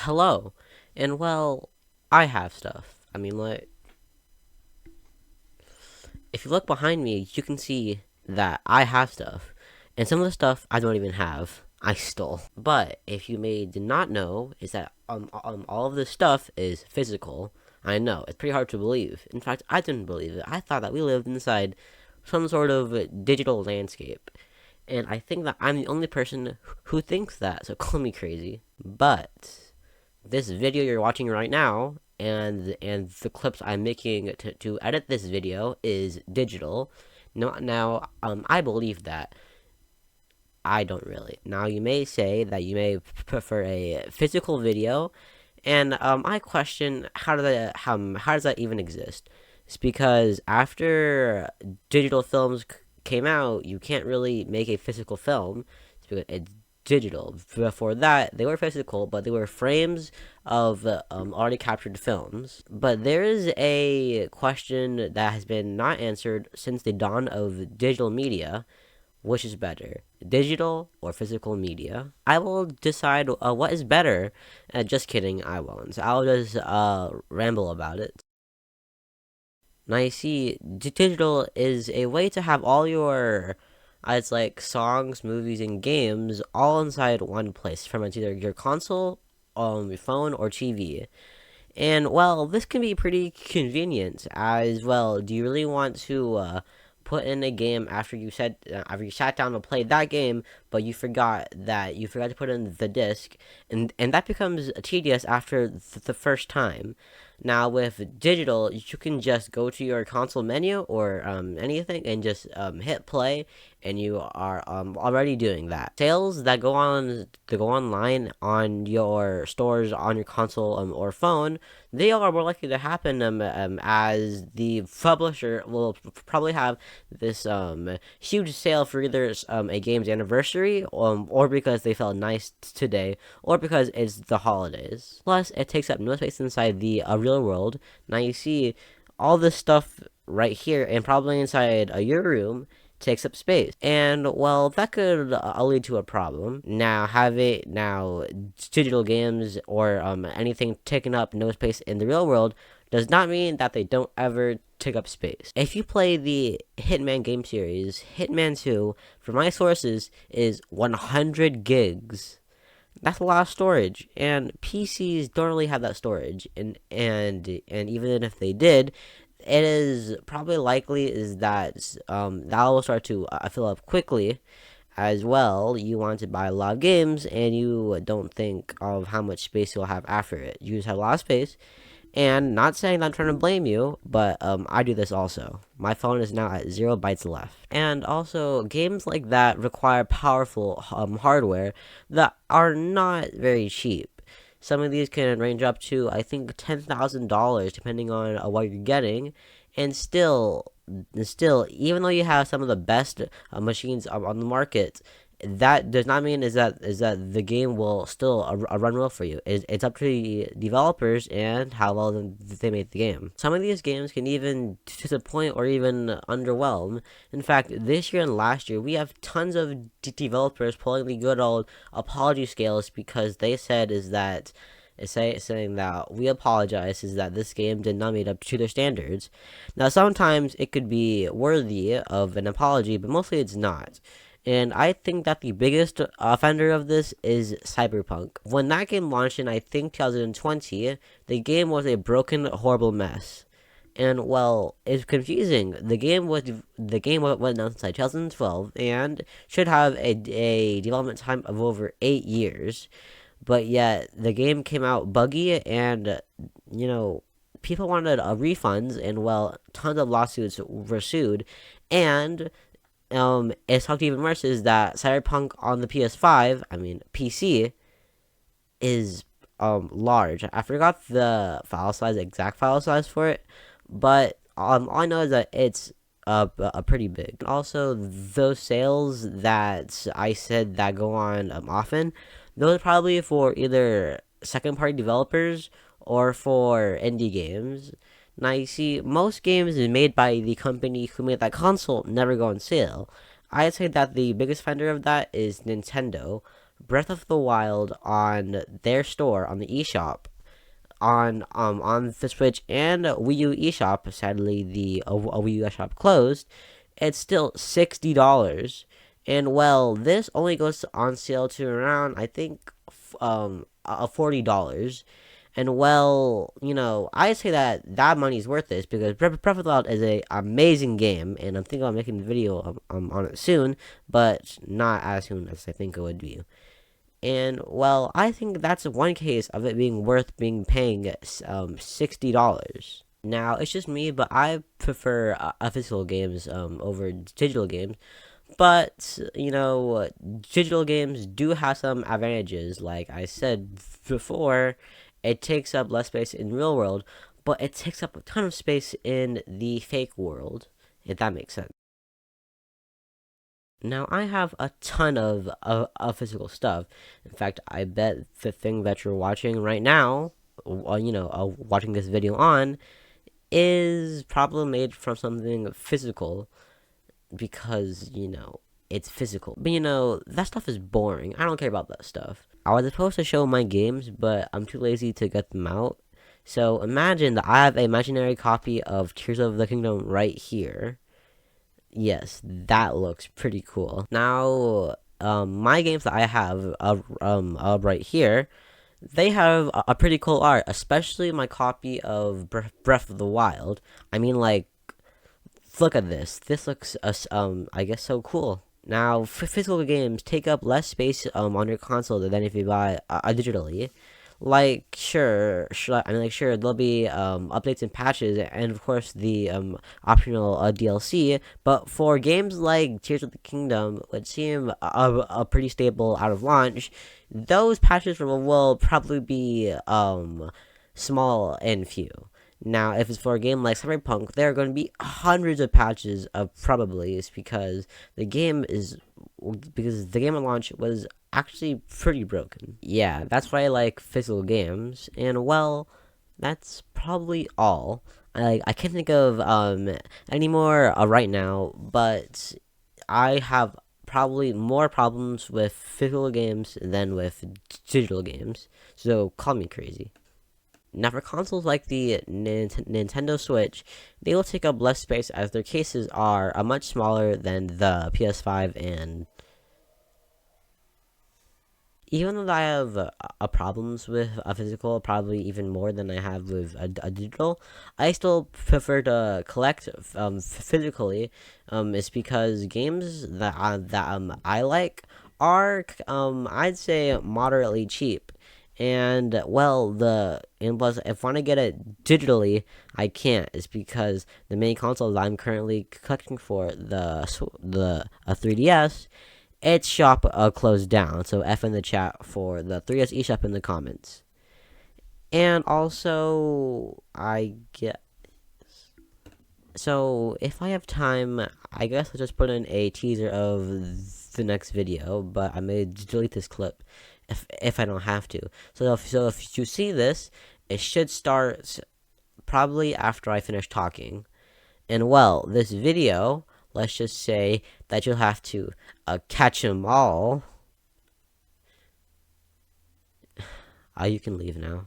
Hello. And well, I have stuff. I mean, like, if you look behind me, you can see that I have stuff. And some of the stuff I don't even have. I stole. But if you did not know, is that all of this stuff is physical. I know it's pretty hard to believe. In fact, I didn't believe it. I thought that we lived inside some sort of digital landscape, and I think that I'm the only person who thinks that. So call me crazy. But this video you're watching right now and the clips I'm making to edit this video is digital. I believe that. I don't really. Now, you may say that you may prefer a physical video, and I question how does that even exist? It's because after digital films came out, you can't really make a physical film. It's because it's digital. Before that, they were physical, but they were frames of already captured films. But there is a question that has been not answered since the dawn of digital media. Which is better, digital or physical media? I will decide what is better. Just kidding, I won't. I'll just ramble about it. Now you see, digital is a way to have all your, it's like songs, movies, and games all inside one place from either your console, your phone, or TV. And well, this can be pretty convenient as well. Do you really want to put in a game after you sat down to play that game, but you forgot to put in the disc, and that becomes tedious after the first time. Now with digital, you can just go to your console menu or anything and just hit play, and you are already doing that. Sales that go online on your stores on your console or phone, they are more likely to happen as the publisher will probably have this huge sale for either a game's anniversary or because they felt nice today or because it's the holidays. Plus, it takes up no space inside the real world. Now you see all this stuff right here and probably inside your room takes up space, and well, that could lead to a problem. Now digital games or anything taking up no space in the real world does not mean that they don't ever take up space. If you play the Hitman game series, Hitman 2, from my sources, is 100 gigs. That's a lot of storage, and PCs don't really have that storage, and even if they did, it is probably likely is that that will start to fill up quickly. As well, you want to buy a lot of games, and you don't think of how much space you'll have after it. You just have a lot of space, and not saying that I'm trying to blame you, but I do this also. My phone is now at 0 bytes left. And also, games like that require powerful hardware that are not very cheap. Some of these can range up to, I think, $10,000 depending on what you're getting. And still, even though you have some of the best machines on the market, that does not mean is that the game will still run well for you. It's up to the developers and how well they make the game. Some of these games can even disappoint or even underwhelm. In fact, this year and last year, we have tons of developers pulling the good old apology scales because they said saying that we apologize is that this game did not meet up to their standards. Now, sometimes it could be worthy of an apology, but mostly it's not. And I think that the biggest offender of this is Cyberpunk. When that game launched in, I think, 2020, the game was a broken, horrible mess. And well, it's confusing. The game went announced in 2012 and should have a development time of over 8 years. But yet, the game came out buggy, and people wanted refunds, and well, tons of lawsuits were sued, and it's talked even worse is that Cyberpunk on the PS5, I mean PC, is large. I forgot the exact file size for it, but all I know is that it's a pretty big. Also, those sales that I said that go on often, those are probably for either second party developers or for indie games. Now you see, most games made by the company who made that console never go on sale. I'd say that the biggest offender of that is Nintendo. Breath of the Wild on their store on the eShop on the Switch and Wii U eShop. Sadly, the Wii U eShop closed. It's still $60, and well, this only goes on sale to around, I think, $40. And well, I say that money is worth this because Breath of the Wild is a amazing game, and I'm thinking about making a video on it soon, but not as soon as I think it would be. And well, I think that's one case of it being worth paying $60. Now it's just me, but I prefer physical games over digital games. But digital games do have some advantages. Like I said before, it takes up less space in real world, but it takes up a ton of space in the fake world, if that makes sense. Now, I have a ton of physical stuff. In fact, I bet the thing that you're watching right now, watching this video on, is probably made from something physical because, it's physical. But, that stuff is boring. I don't care about that stuff. I was supposed to show my games, but I'm too lazy to get them out. So imagine that I have an imaginary copy of Tears of the Kingdom right here. Yes, that looks pretty cool. Now, my games that I have right here, they have a pretty cool art, especially my copy of Breath of the Wild. I mean, like, look at this. This looks, I guess, so cool. Now, physical games take up less space on your console than if you buy digitally. Like, sure, there'll be updates and patches, and of course the optional DLC. But for games like Tears of the Kingdom, which seem a pretty stable out of launch, those patches will probably be small and few. Now, if it's for a game like Cyberpunk, there are going to be hundreds of patches of probablys because the game at launch was actually pretty broken. Yeah, that's why I like physical games, and well, that's probably all. I can't think of any more right now, but I have probably more problems with physical games than with digital games, so call me crazy. Now, for consoles like the Nintendo Switch, they will take up less space as their cases are much smaller than the PS5, and even though I have problems with a physical, probably even more than I have with a digital, I still prefer to collect physically. It's because games I like are I'd say moderately cheap. And well, plus if I want to get it digitally, I can't. It's because the main console I'm currently collecting for the 3DS, its shop closed down. So F in the chat for the 3DS eShop in the comments. And also, so if I have time, I guess I'll just put in a teaser of the next video, but I may delete this clip if I don't have to. So if you see this, it should start probably after I finish talking. And well, this video, let's just say that you'll have to catch them all. You can leave now.